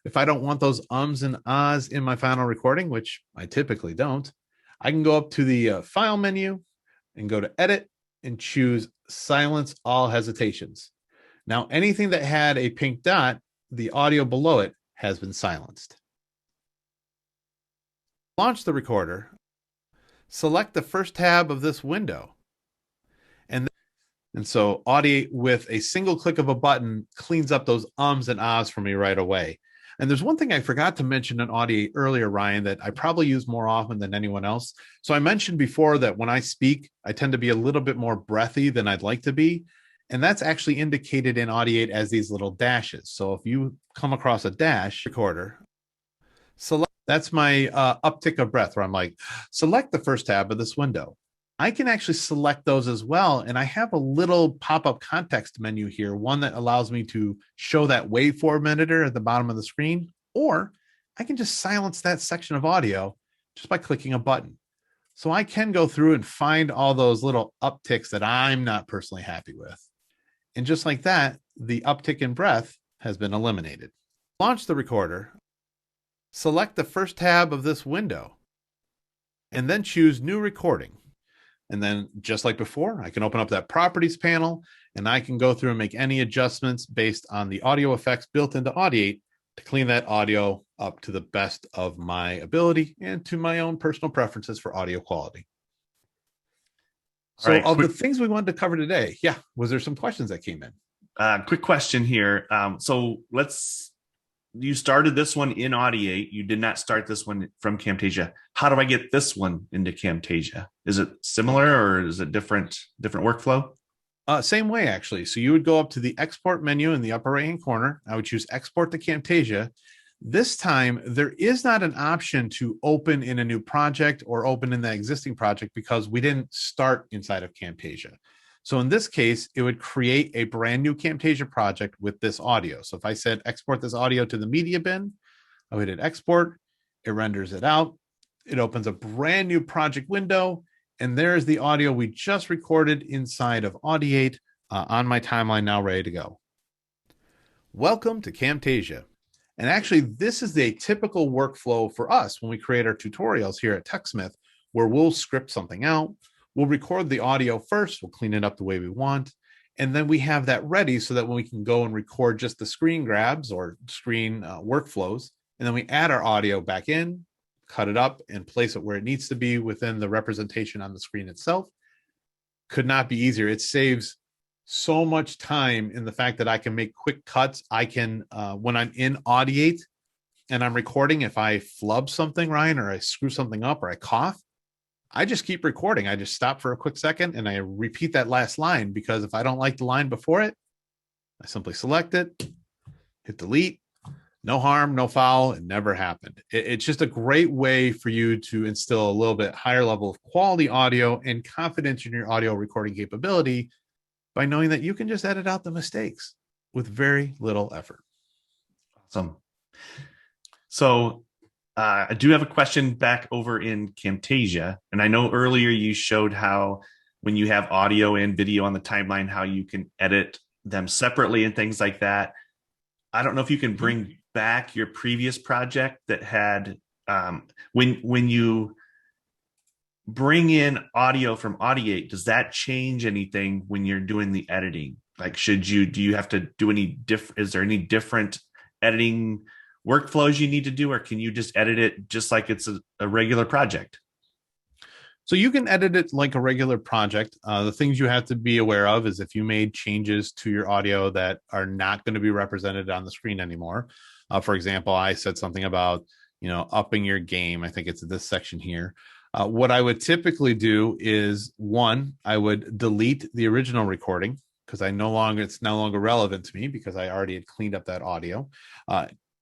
If I don't want those ums and ahs in my final recording, which I typically don't, I can go up to the File menu and go to Edit and choose Silence All Hesitations. Now, anything that had a pink dot, the audio below it has been silenced. Launch the recorder. Select the first tab of this window. And so Audiate, with a single click of a button, cleans up those ums and ahs for me right away. And there's one thing I forgot to mention in Audiate earlier, Ryan, that I probably use more often than anyone else. So I mentioned before that when I speak, I tend to be a little bit more breathy than I'd like to be. And that's actually indicated in Audiate as these little dashes. So if you come across a dash recorder, select, that's my uptick of breath where I'm like, select the first tab of this window. I can actually select those as well. And I have a little pop-up context menu here, one that allows me to show that waveform editor at the bottom of the screen, or I can just silence that section of audio just by clicking a button. So I can go through and find all those little upticks that I'm not personally happy with. And just like that, the uptick in breath has been eliminated. Launch the recorder, select the first tab of this window, and then choose New Recording. And then just like before, I can open up that Properties panel, and I can go through and make any adjustments based on the audio effects built into Audiate to clean that audio up to the best of my ability and to my own personal preferences for audio quality. So the things we wanted to cover today, was there some questions that came in? Quick question here. You started this one in Audiate. You did not start this one from Camtasia. How do I get this one into Camtasia? Is it similar or is it different workflow? Same way, actually. So you would go up to the export menu in the upper right-hand corner. I would choose export to Camtasia. This time, there is not an option to open in a new project or open in the existing project because we didn't start inside of Camtasia. So in this case, it would create a brand new Camtasia project with this audio. So if I said export this audio to the media bin, I would hit export, it renders it out, it opens a brand new project window, and there's the audio we just recorded inside of Audiate on my timeline now ready to go. Welcome to Camtasia. And actually, this is the typical workflow for us when we create our tutorials here at TechSmith, where we'll script something out, we'll record the audio first, we'll clean it up the way we want, and then we have that ready so that when we can go and record just the screen grabs or screen workflows, and then we add our audio back in, cut it up, and place it where it needs to be within the representation on the screen itself. Could not be easier. It saves so much time in the fact that I can make quick cuts. I can, when I'm in Audiate and I'm recording, if I flub something, Ryan, or I screw something up or I cough, I just keep recording. I just stop for a quick second and I repeat that last line, because if I don't like the line before it, I simply select it, hit delete. No harm, no foul. It never happened. It's just a great way for you to instill a little bit higher level of quality audio and confidence in your audio recording capability by knowing that you can just edit out the mistakes with very little effort. Awesome. So I do have a question back over in Camtasia. And I know earlier you showed how when you have audio and video on the timeline, how you can edit them separately and things like that. I don't know if you can bring back your previous project that had, when you bring in audio from Audiate, does that change anything when you're doing the editing? Like, do you have to do any is there any different editing workflows you need to do, or can you just edit it just like it's a regular project? So you can edit it like a regular project. The things you have to be aware of is if you made changes to your audio that are not going to be represented on the screen anymore. For example, I said something about, upping your game. I think it's this section here. What I would typically do is, one, I would delete the original recording because it's no longer relevant to me because I already had cleaned up that audio.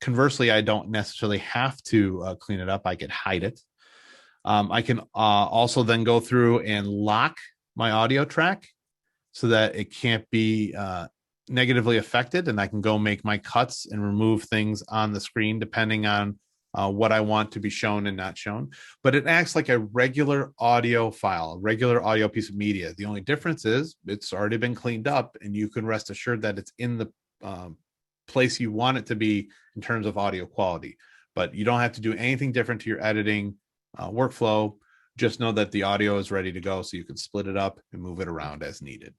Conversely, I don't necessarily have to clean it up. I could hide it. I can also then go through and lock my audio track so that it can't be negatively affected, and I can go make my cuts and remove things on the screen depending on what I want to be shown and not shown. But it acts like a regular audio file, a regular audio piece of media. The only difference is it's already been cleaned up, and you can rest assured that it's in the place you want it to be in terms of audio quality. But you don't have to do anything different to your editing workflow. Just know that the audio is ready to go, so you can split it up and move it around as needed.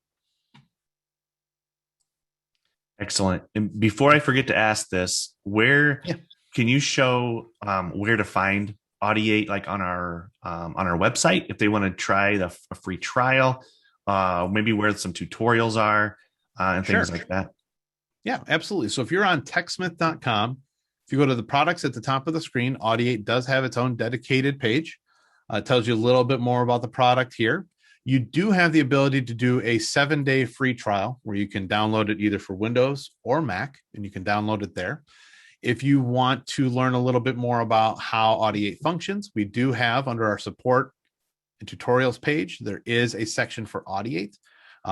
Excellent. And before I forget to ask this, can you show where to find Audiate, like on our website, if they want to try a free trial, maybe where some tutorials are and things like that? Yeah, absolutely. So if you're on TechSmith.com, if you go to the products at the top of the screen, Audiate does have its own dedicated page. It tells you a little bit more about the product here. You do have the ability to do a 7-day free trial where you can download it either for Windows or Mac, and you can download it there. If you want to learn a little bit more about how Audiate functions, we do have under our support and tutorials page, there is a section for Audiate.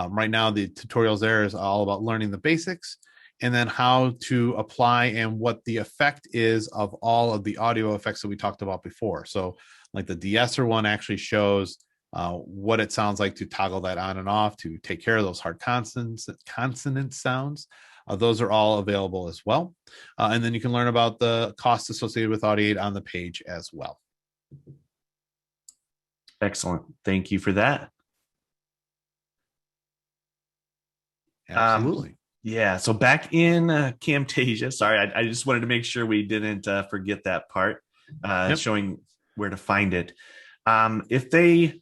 Right now, the tutorials there is all about learning the basics and then how to apply and what the effect is of all of the audio effects that we talked about before. So like the de-esser one actually shows what it sounds like to toggle that on and off to take care of those hard consonant sounds. Those are all available as well. And then you can learn about the costs associated with Audiate on the page as well. Excellent. Thank you for that. Absolutely. Yeah. So back in Camtasia, sorry, I just wanted to make sure we didn't forget that part, showing where to find it. If they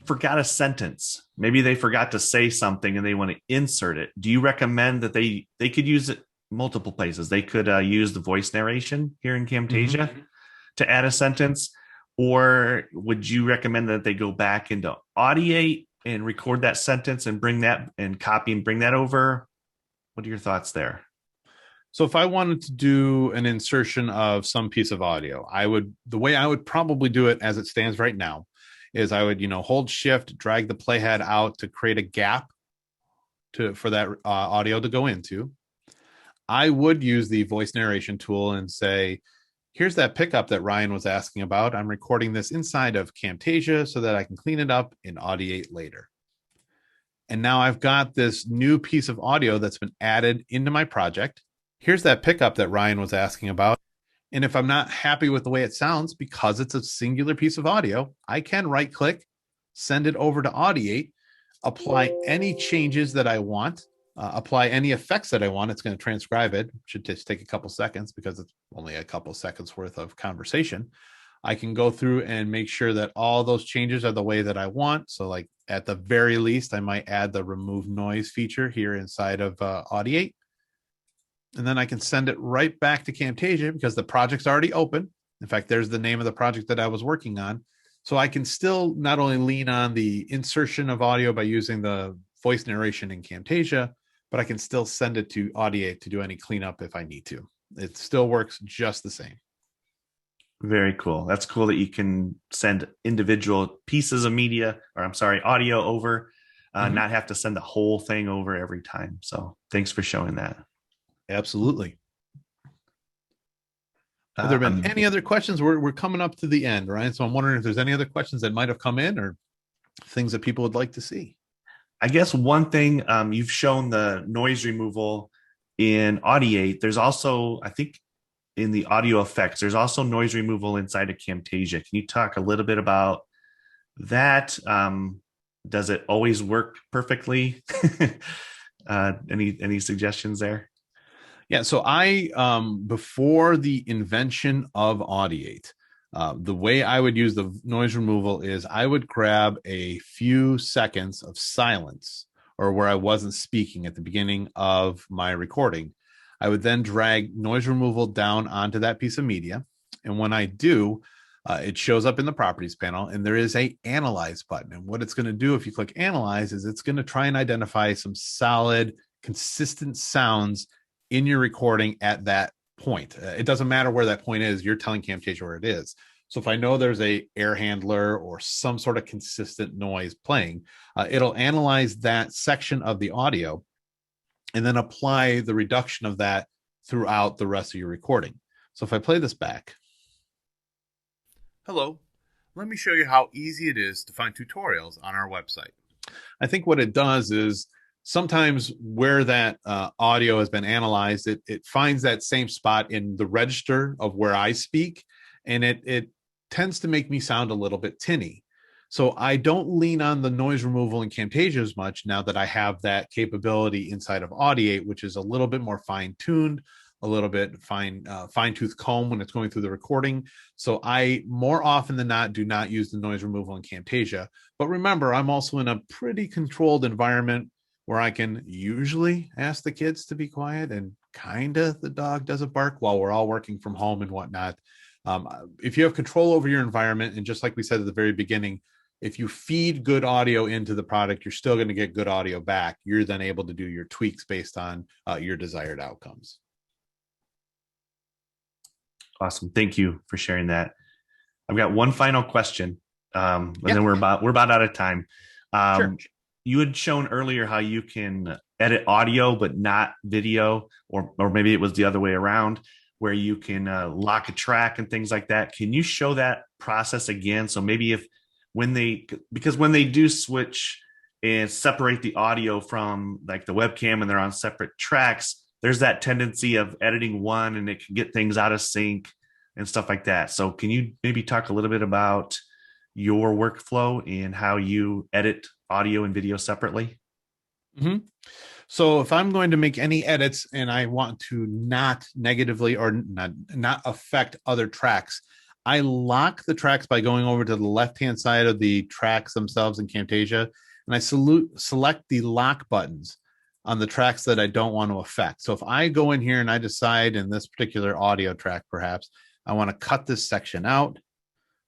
forgot a sentence, maybe they forgot to say something and they want to insert it, do you recommend that they could use it multiple places? They could use the voice narration here in Camtasia to add a sentence, or would you recommend that they go back into Audiate and record that sentence and bring that and copy and bring that over? What are your thoughts there? So if I wanted to do an insertion of some piece of audio, the way I would probably do it as it stands right now is I would, hold shift, drag the playhead out to create a gap for that audio to go into. I would use the voice narration tool and say, here's that pickup that Ryan was asking about. I'm recording this inside of Camtasia so that I can clean it up in Audiate later. And now I've got this new piece of audio that's been added into my project. Here's that pickup that Ryan was asking about. And if I'm not happy with the way it sounds, because it's a singular piece of audio, I can right click, send it over to Audiate, apply any changes that I want, apply any effects that I want. It's going to transcribe it. Should just take a couple seconds because it's only a couple seconds worth of conversation. I can go through and make sure that all those changes are the way that I want. So like at the very least, I might add the remove noise feature here inside of Audiate. And then I can send it right back to Camtasia because the project's already open. In fact, there's the name of the project that I was working on. So I can still not only lean on the insertion of audio by using the voice narration in Camtasia, but I can still send it to Audiate to do any cleanup if I need to. It still works just the same. Very cool. That's cool that you can send individual pieces of audio over, not have to send the whole thing over every time. So thanks for showing that. Absolutely. Have there been any other questions? We're coming up to the end, right? So I'm wondering if there's any other questions that might have come in or things that people would like to see. I guess one thing, you've shown the noise removal in Audiate. There's also, I think, in the audio effects, there's also noise removal inside of Camtasia. Can you talk a little bit about that? Does it always work perfectly? Any suggestions there? Yeah, so before the invention of Audiate, the way I would use the noise removal is I would grab a few seconds of silence or where I wasn't speaking at the beginning of my recording. I would then drag noise removal down onto that piece of media. And when I do, it shows up in the properties panel and there is a analyze button. And what it's going to do if you click analyze is it's going to try and identify some solid, consistent sounds in your recording at that point. It doesn't matter where that point is. You're telling Camtasia where it is. So if I know there's a air handler or some sort of consistent noise playing, it'll analyze that section of the audio and then apply the reduction of that throughout the rest of your recording. So if I play this back. Hello, let me show you how easy it is to find tutorials on our website. I think what it does is sometimes where that audio has been analyzed, it finds that same spot in the register of where I speak, and it tends to make me sound a little bit tinny. So I don't lean on the noise removal in Camtasia as much now that I have that capability inside of Audiate, which is a little bit more fine-tuned, a little bit fine-tooth comb when it's going through the recording. So I, more often than not, do not use the noise removal in Camtasia. But remember, I'm also in a pretty controlled environment where I can usually ask the kids to be quiet and kind of the dog doesn't bark while we're all working from home and whatnot. If you have control over your environment, and just like we said at the very beginning, if you feed good audio into the product, you're still going to get good audio back. You're then able to do your tweaks based on your desired outcomes. Awesome. Thank you for sharing that. I've got one final question, and then we're about out of time. Sure. You had shown earlier how you can edit audio but not video, or maybe it was the other way around, where you can lock a track and things like that. Can you show that process again? So maybe because when they do switch and separate the audio from like the webcam and they're on separate tracks, there's that tendency of editing one and it can get things out of sync and stuff like that. So can you maybe talk a little bit about your workflow and how you edit audio and video separately? Mm-hmm. So if I'm going to make any edits and I want to not negatively or not affect other tracks, I lock the tracks by going over to the left-hand side of the tracks themselves in Camtasia, and I select the lock buttons on the tracks that I don't want to affect. So if I go in here and I decide in this particular audio track, perhaps, I want to cut this section out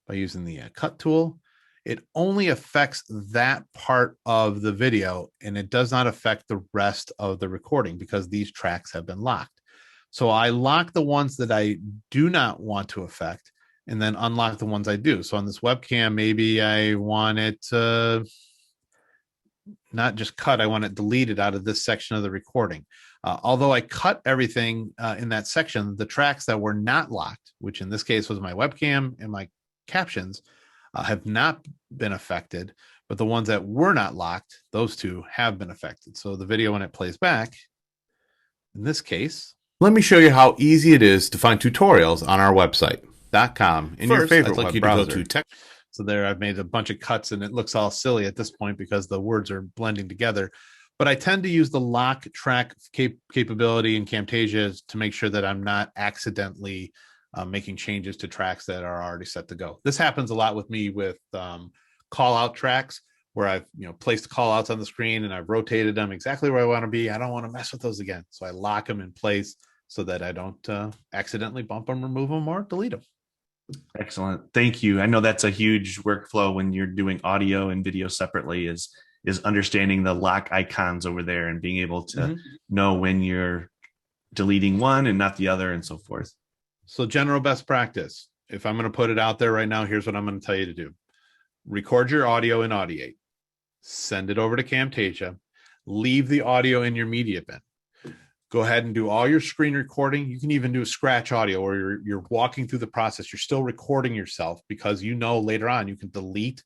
by using the cut tool, it only affects that part of the video and it does not affect the rest of the recording because these tracks have been locked. So I lock the ones that I do not want to affect and then unlock the ones I do. So on this webcam, maybe I want it to not just cut, I want it deleted out of this section of the recording. Although I cut everything in that section, the tracks that were not locked, which in this case was my webcam and my captions, have not been affected, but the ones that were not locked, those two have been affected. So the video, when it plays back, in this case, let me show you how easy it is to find tutorials on our website.com in your favorite web browser. So there I've made a bunch of cuts and it looks all silly at this point because the words are blending together. But I tend to use the lock track capability in Camtasia to make sure that I'm not accidentally making changes to tracks that are already set to go. This happens a lot with me with call out tracks where I've placed call outs on the screen and I've rotated them exactly where I want to be. I don't want to mess with those again. So I lock them in place so that I don't accidentally bump them, remove them, or delete them. Excellent. Thank you. I know that's a huge workflow when you're doing audio and video separately is understanding the lock icons over there and being able to know when you're deleting one and not the other and so forth. So general best practice, if I'm going to put it out there right now, here's what I'm going to tell you to do. Record your audio in Audiate, send it over to Camtasia, leave the audio in your media bin. Go ahead and do all your screen recording. You can even do a scratch audio where you're walking through the process. You're still recording yourself because later on you can delete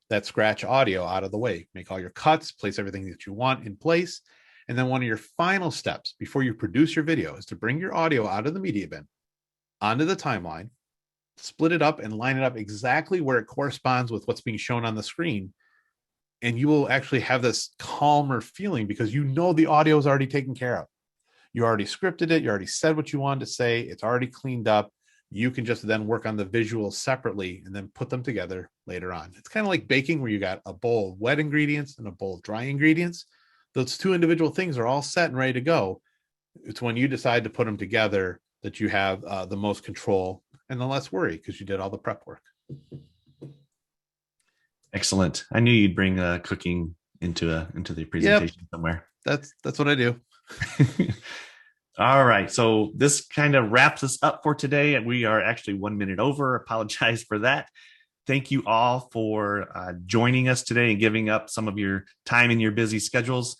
that scratch audio out of the way. Make all your cuts, place everything that you want in place. And then one of your final steps before you produce your video is to bring your audio out of the media bin onto the timeline, split it up and line it up exactly where it corresponds with what's being shown on the screen. And you will actually have this calmer feeling because the audio is already taken care of. You already scripted it. You already said what you wanted to say. It's already cleaned up. You can just then work on the visuals separately and then put them together later on. It's kind of like baking where you got a bowl of wet ingredients and a bowl of dry ingredients. Those two individual things are all set and ready to go. It's when you decide to put them together that you have the most control and the less worry because you did all the prep work. Excellent. I knew you'd bring cooking into the presentation somewhere. That's what I do. All right. So this kind of wraps us up for today. We are actually 1 minute over. Apologize for that. Thank you all for joining us today and giving up some of your time in your busy schedules.